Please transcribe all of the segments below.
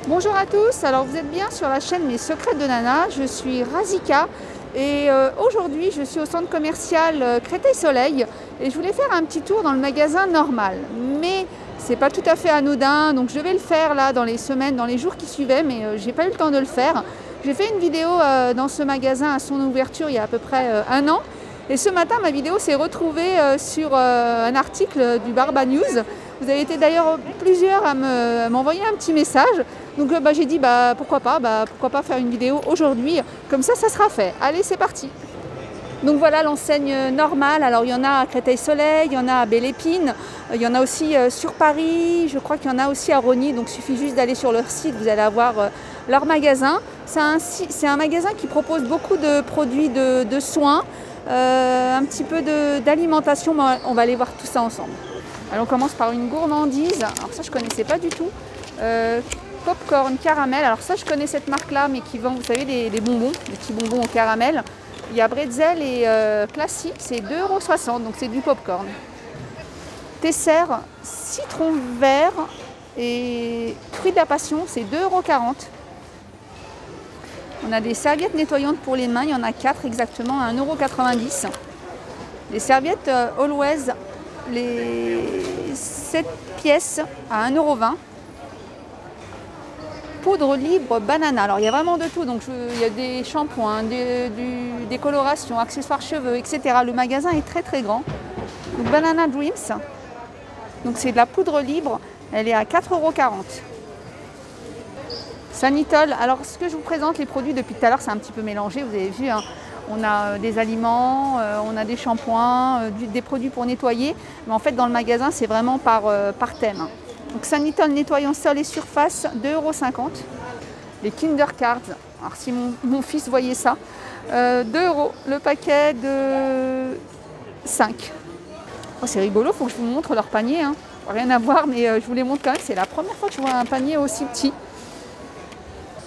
Bonjour à tous, alors vous êtes bien sur la chaîne Mes Secrets de Nana, je suis Razika et aujourd'hui je suis au centre commercial Créteil-Soleil et je voulais faire un petit tour dans le magasin normal, mais c'est pas tout à fait anodin, donc je vais le faire là dans les semaines, dans les jours qui suivaient, mais j'ai pas eu le temps de le faire. J'ai fait une vidéo dans ce magasin à son ouverture il y a à peu près un an et ce matin ma vidéo s'est retrouvée sur un article du Barba News. Vous avez été d'ailleurs plusieurs à m'envoyer un petit message. Donc j'ai dit pourquoi pas faire une vidéo aujourd'hui, comme ça sera fait. Allez, c'est parti. Donc voilà l'enseigne normale. Alors il y en a à Créteil-Soleil, il y en a à Belle-Épine, il y en a aussi sur Paris, je crois qu'il y en a aussi à Rosny, donc il suffit juste d'aller sur leur site, vous allez avoir leur magasin. C'est un magasin qui propose beaucoup de produits de soins, un petit peu d'alimentation, on va aller voir tout ça ensemble. Alors on commence par une gourmandise, alors ça je ne connaissais pas du tout. Popcorn caramel, alors ça je connais cette marque là, mais qui vend, vous savez, des bonbons, des petits bonbons au caramel. Il y a bretzel et classique, c'est 2,60 €, donc c'est du popcorn. Tesser, citron vert et fruits de la passion, c'est 2,40 €. On a des serviettes nettoyantes pour les mains, il y en a 4 exactement à 1,90 €. Les serviettes Always, les 7 pièces à 1,20 €. Poudre libre banana, alors il y a vraiment de tout, donc il y a des shampoings, des colorations, accessoires cheveux, etc. Le magasin est très très grand. Donc Banana Dreams, donc c'est de la poudre libre, elle est à 4,40 €. Sanitol, alors ce que je vous présente, les produits depuis tout à l'heure c'est un petit peu mélangé, vous avez vu, hein. On a des aliments, on a des shampoings, des produits pour nettoyer, mais en fait dans le magasin c'est vraiment par thème. Donc Sanitol nettoyant sol et surface, 2,50 €. Les Kinder Cards, alors si mon fils voyait ça, 2 € le paquet de 5. Oh, c'est rigolo, il faut que je vous montre leur panier, hein. Rien à voir, mais je vous les montre quand même, c'est la première fois que je vois un panier aussi petit.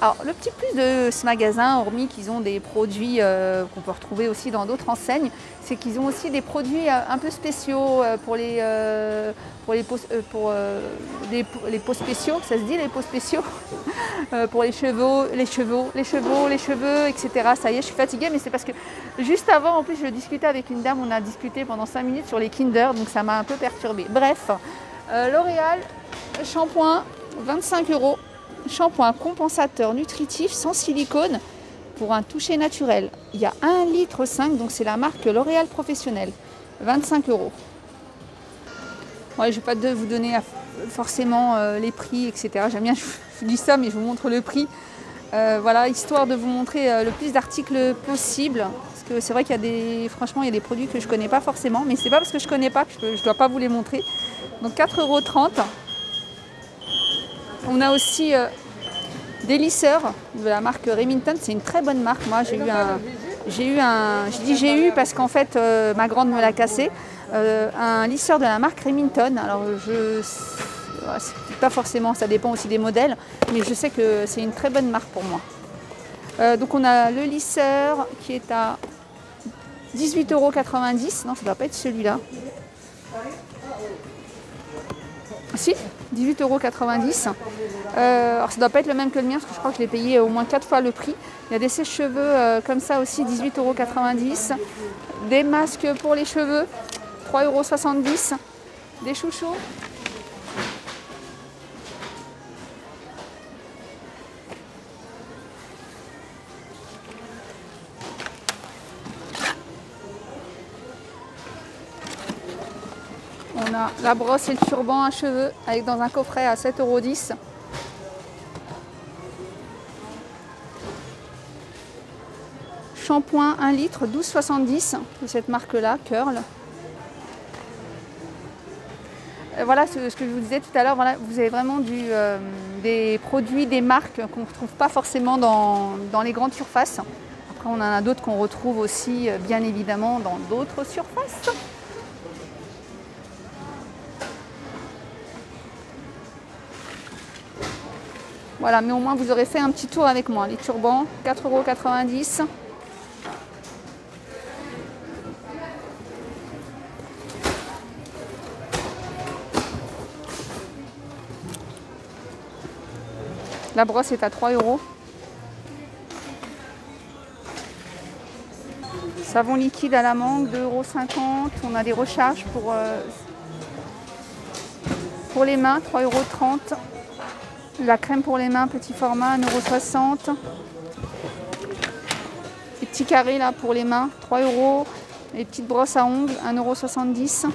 Alors le petit plus de ce magasin, hormis qu'ils ont des produits qu'on peut retrouver aussi dans d'autres enseignes, c'est qu'ils ont aussi des produits un peu spéciaux pour les pots spéciaux, ça se dit les pots spéciaux, pour les cheveux, etc. Ça y est, je suis fatiguée, mais c'est parce que juste avant, en plus, je discutais avec une dame, on a discuté pendant 5 minutes sur les Kinder, donc ça m'a un peu perturbée. Bref, L'Oréal, shampoing, 25 €. Shampoing compensateur nutritif sans silicone pour un toucher naturel. Il y a 1,5 litre, donc c'est la marque L'Oréal Professionnel. 25 €. Ouais, je ne vais pas vous donner forcément les prix, etc. J'aime bien, je vous dis ça, mais je vous montre le prix. Voilà, histoire de vous montrer le plus d'articles possible. Parce que c'est vrai qu'il y a franchement, il y a des produits que je ne connais pas forcément, mais c'est pas parce que je ne connais pas que je ne dois pas vous les montrer. Donc 4,30 €. On a aussi des lisseurs de la marque Remington, c'est une très bonne marque. Moi j'ai eu parce qu'en fait ma grande me l'a cassé, un lisseur de la marque Remington. Alors c'est pas forcément, ça dépend aussi des modèles, mais je sais que c'est une très bonne marque pour moi. Donc on a le lisseur qui est à 18,90 €. Non, ça ne doit pas être celui-là. Si, 18,90 €. Alors ça ne doit pas être le même que le mien parce que je crois que je l'ai payé au moins 4 fois le prix. Il y a des sèche-cheveux comme ça aussi, 18,90 €. Des masques pour les cheveux, 3,70 €. Des chouchous. On a la brosse et le turban à cheveux avec dans un coffret à 7,10 €. Shampoing 1 litre, 12,70 € de cette marque-là, Curl. Voilà ce que je vous disais tout à l'heure, voilà, vous avez vraiment des produits, des marques qu'on ne retrouve pas forcément dans les grandes surfaces. Après on en a d'autres qu'on retrouve aussi bien évidemment dans d'autres surfaces. Voilà, mais au moins vous aurez fait un petit tour avec moi. Les turbans, 4,90 €. La brosse est à 3 €. Savon liquide à la mangue, 2,50 €. On a des recharges pour les mains, 3,30 €. La crème pour les mains, petit format, 1,60 €. Les petits carrés là pour les mains, 3 €. Les petites brosses à ongles, 1,70 €.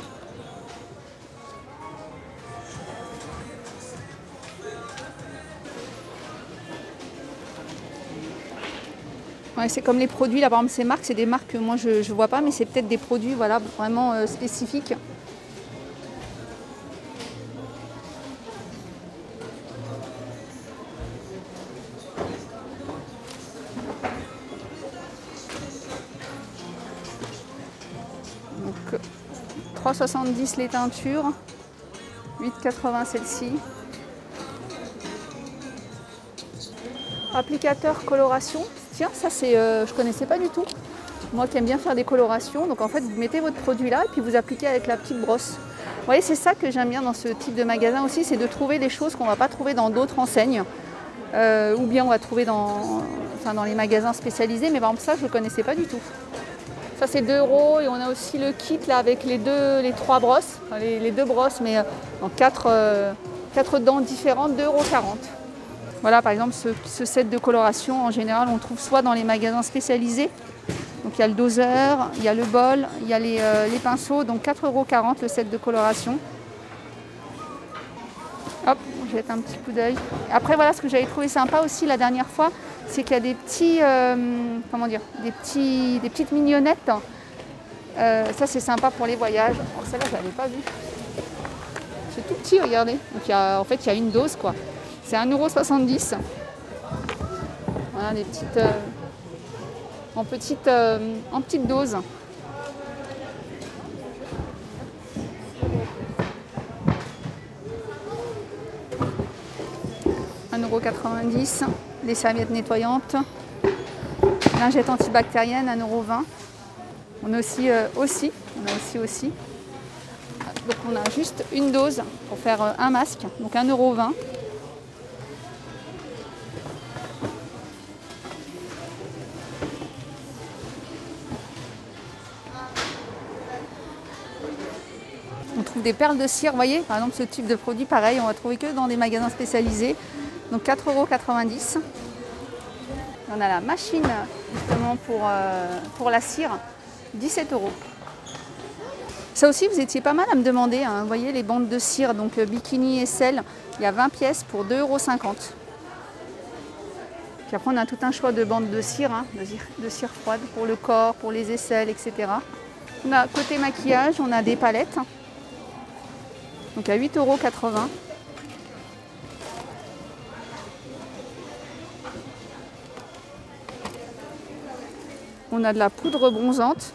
Ouais, c'est comme les produits, là par exemple ces marques, c'est des marques que moi je ne vois pas, mais c'est peut-être des produits voilà, vraiment spécifiques. Donc 3,70 € les teintures, 8,80 € celle-ci. Applicateur coloration. Tiens, ça c'est, je ne connaissais pas du tout. Moi qui aime bien faire des colorations, donc en fait vous mettez votre produit là et puis vous appliquez avec la petite brosse. Vous voyez, c'est ça que j'aime bien dans ce type de magasin aussi, c'est de trouver des choses qu'on ne va pas trouver dans d'autres enseignes. Ou bien on va trouver dans les magasins spécialisés, mais par exemple ça je ne connaissais pas du tout. Ça c'est 2 € et on a aussi le kit là avec les 3 brosses, enfin, les 2 brosses mais en 4 dents différentes, 2,40 €. Voilà, par exemple, ce set de coloration, en général, on le trouve soit dans les magasins spécialisés. Donc, il y a le doseur, il y a le bol, il y a les pinceaux. Donc, 4,40 € le set de coloration. Hop, je jette un petit coup d'œil. Après, voilà, ce que j'avais trouvé sympa aussi la dernière fois, c'est qu'il y a des petits, des petites mignonnettes. Ça, c'est sympa pour les voyages. Alors, celle-là, je ne l'avais pas vue. C'est tout petit, regardez. Donc, en fait, il y a une dose, quoi. C'est 1,70 €. Voilà, des petites, en petite dose. €1,90 €. Les serviettes nettoyantes. Lingette antibactérienne, 1,20 €. On a aussi. Donc on a juste une dose pour faire un masque, donc 1,20 €. On trouve des perles de cire, vous voyez, par exemple ce type de produit, pareil, on va trouver que dans des magasins spécialisés. Donc 4,90 €. On a la machine justement pour la cire, 17 €. Ça aussi, vous étiez pas mal à me demander, hein. Vous voyez les bandes de cire, donc bikini et sel, il y a 20 pièces pour 2,50 €. Puis après, on a tout un choix de bandes de cire, hein, de cire froide pour le corps, pour les aisselles, etc. On a, côté maquillage, on a des palettes. Donc à 8,80 €. On a de la poudre bronzante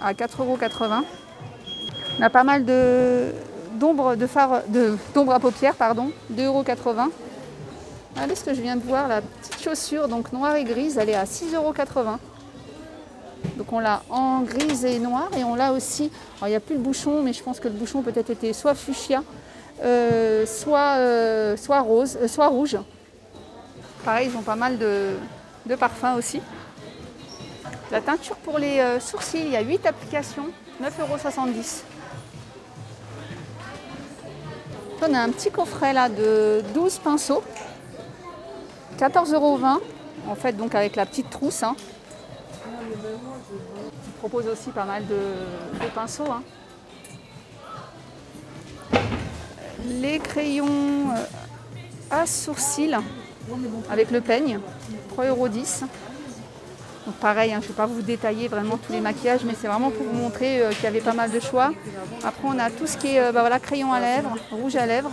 à 4,80 €. On a pas mal d'ombre à paupières, pardon, 2,80 €. Regardez ce que je viens de voir, la petite chaussure, donc noire et grise, elle est à 6,80 €. Donc on l'a en grise et noir et on l'a aussi, alors il n'y a plus le bouchon, mais je pense que le bouchon peut-être était soit fuchsia, soit rose, soit rouge. Pareil, ils ont pas mal de parfums aussi. La teinture pour les sourcils, il y a 8 applications, 9,70 €. On a un petit coffret là de 12 pinceaux, 14,20 € en fait, donc avec la petite trousse, hein. On propose aussi pas mal de pinceaux, hein. Les crayons à sourcils avec le peigne, 3,10 €. Donc pareil, hein, je ne vais pas vous détailler vraiment tous les maquillages, mais c'est vraiment pour vous montrer qu'il y avait pas mal de choix. Après, on a tout ce qui est voilà, crayon à lèvres, rouge à lèvres.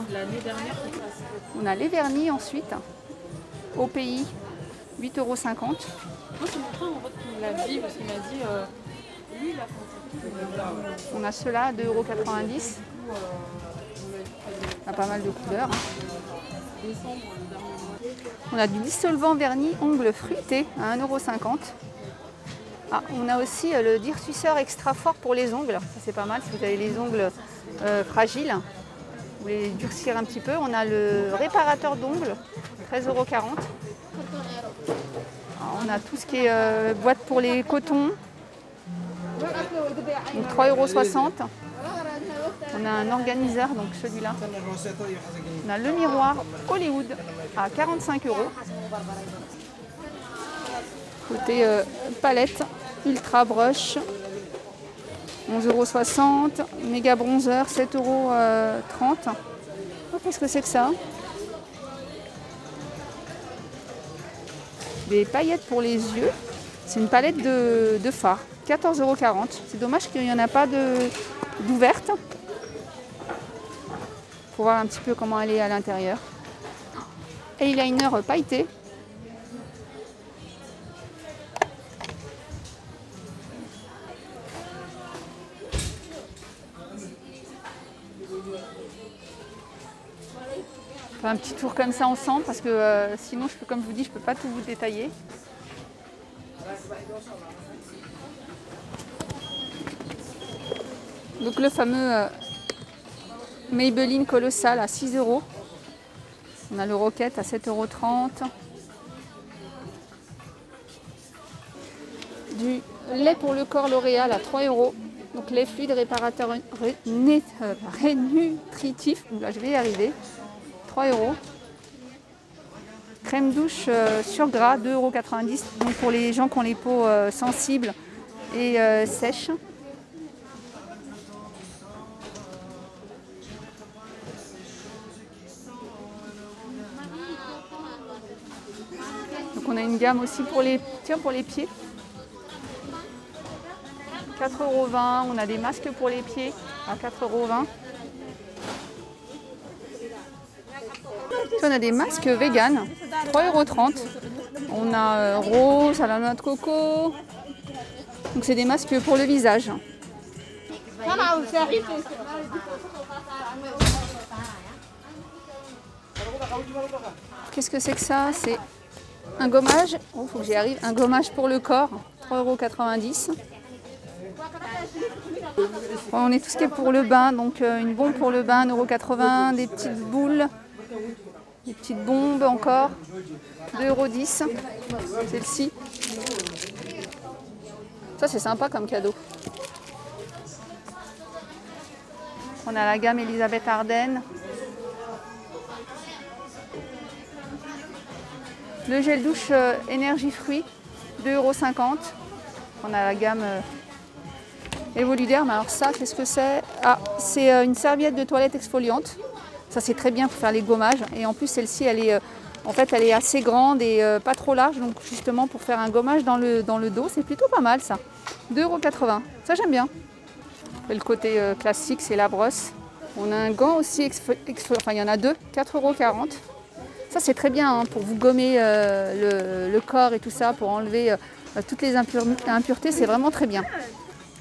On a les vernis ensuite, au pays, 8,50 €. Moi, c'est mon frère en fait qui l'a dit parce qu'il m'a dit lui, il a fait. On a ceux-là, 2,90 €. On a pas mal de couleurs. On a du dissolvant vernis ongles fruités à 1,50 €. Ah, on a aussi le durcisseur extra fort pour les ongles. Ça c'est pas mal si vous avez les ongles fragiles. Vous voulez les durcir un petit peu. On a le réparateur d'ongles 13,40 €. On a tout ce qui est boîte pour les cotons, donc 3,60 €. On a un organiseur, donc celui-là. On a le miroir Hollywood à 45 €. Côté palette, Ultra Brush, 11,60 €. Méga Bronzer, 7,30 €. Oh, qu'est-ce que c'est que ça? Des paillettes pour les yeux. C'est une palette de fard, 14,40 €. C'est dommage qu'il n'y en a pas d'ouverte. Pour voir un petit peu comment elle est à l'intérieur. Eyeliner pailleté. On fait un petit tour comme ça ensemble parce que sinon, comme je vous dis, je ne peux pas tout vous détailler. Donc le fameux Maybelline Colossal à 6 €. On a le Rocket à 7,30 €. Du lait pour le corps L'Oréal à 3 €. Donc lait fluide réparateur rénutritif. Là, je vais y arriver. 3 €. Crème douche sur gras, 2,90 €. Donc pour les gens qui ont les peaux sensibles et sèches. Donc on a une gamme aussi pour les pieds. 4,20 €. On a des masques pour les pieds à 4,20 €. On a des masques vegan, 3,30 €. On a rose à la noix de coco. Donc c'est des masques pour le visage. Qu'est-ce que c'est que ça? C'est un gommage. Oh, faut que j'y arrive. Un gommage pour le corps, 3,90 €. On est tout ce qui est pour le bain. Donc une bombe pour le bain, 1,80 €. Des petites boules. Des petites bombes encore, 2,10 €, celle-ci. Ça c'est sympa comme cadeau. On a la gamme Elisabeth Arden. Le gel douche énergie fruits, 2,50 €. On a la gamme Evoluderm. Alors ça, qu'est-ce que c'est? Ah, c'est une serviette de toilette exfoliante. Ça c'est très bien pour faire les gommages et en plus celle-ci elle est elle est assez grande et pas trop large, donc justement pour faire un gommage dans le dos, c'est plutôt pas mal ça. 2,80 €. Ça j'aime bien. Et le côté classique c'est la brosse. On a un gant aussi il y en a deux, 4,40 €. Ça c'est très bien hein, pour vous gommer le corps et tout ça, pour enlever toutes les impuretés, c'est vraiment très bien.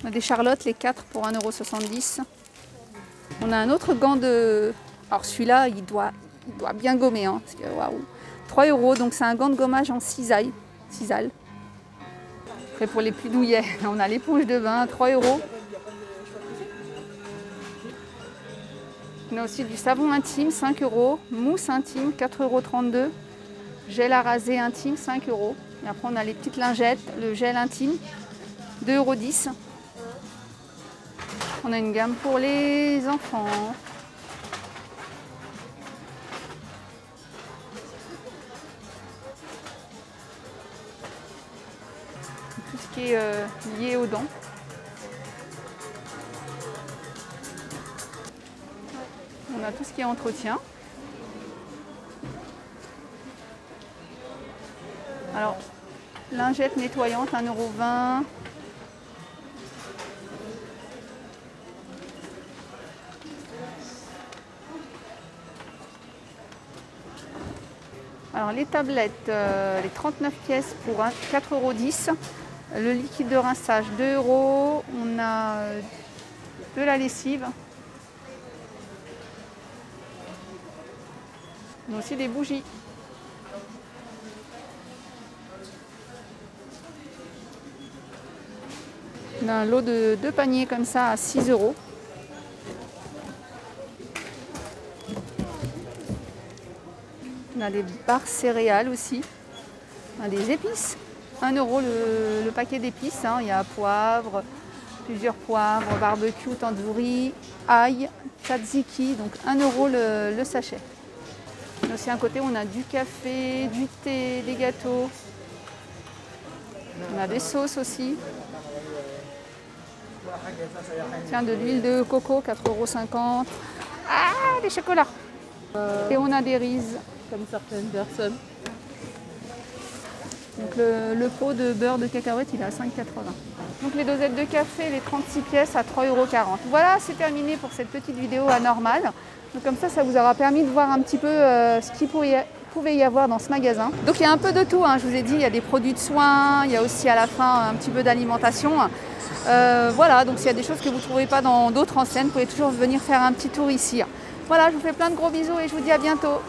On a des Charlotte, les 4 pour 1,70 €. On a un autre gant de... Alors celui-là, il doit bien gommer, hein, parce que, waouh, 3 €, donc c'est un gant de gommage en cisaille. Après pour les plus douillets, on a l'éponge de bain, 3 €. On a aussi du savon intime, 5 €. Mousse intime, 4,32 €. Gel à raser intime, 5 €. Et après on a les petites lingettes, le gel intime, 2,10 €. On a une gamme pour les enfants. Tout ce qui est lié aux dents. On a tout ce qui est entretien. Alors, lingette nettoyante, 1,20 €. Alors les tablettes, les 39 pièces pour 4,10 €. Le liquide de rinçage, 2 €. On a de la lessive. On a aussi des bougies. On a un lot de 2 paniers comme ça à 6 €. On a des barres céréales aussi. On a des épices. 1 € le paquet d'épices. Hein. Il y a poivre, plusieurs poivres, barbecue, tandoori, ail, tzatziki. Donc 1 € le sachet. Aussi à un côté, on a du café, du thé, des gâteaux. On a des sauces aussi. Tiens, de l'huile de coco, 4,50 €. Ah, des chocolats. Et on a des rises. Comme certaines personnes. Donc le pot de beurre de cacahuète, il est à 5,80 €. Donc les dosettes de café, les 36 pièces à 3,40 €. Voilà, c'est terminé pour cette petite vidéo anormale. Donc comme ça vous aura permis de voir un petit peu ce qu'il pouvait y avoir dans ce magasin. Donc il y a un peu de tout, hein. Je vous ai dit, il y a des produits de soins, il y a aussi à la fin un petit peu d'alimentation. Voilà, donc s'il y a des choses que vous ne trouvez pas dans d'autres enseignes, vous pouvez toujours venir faire un petit tour ici. Voilà, je vous fais plein de gros bisous et je vous dis à bientôt.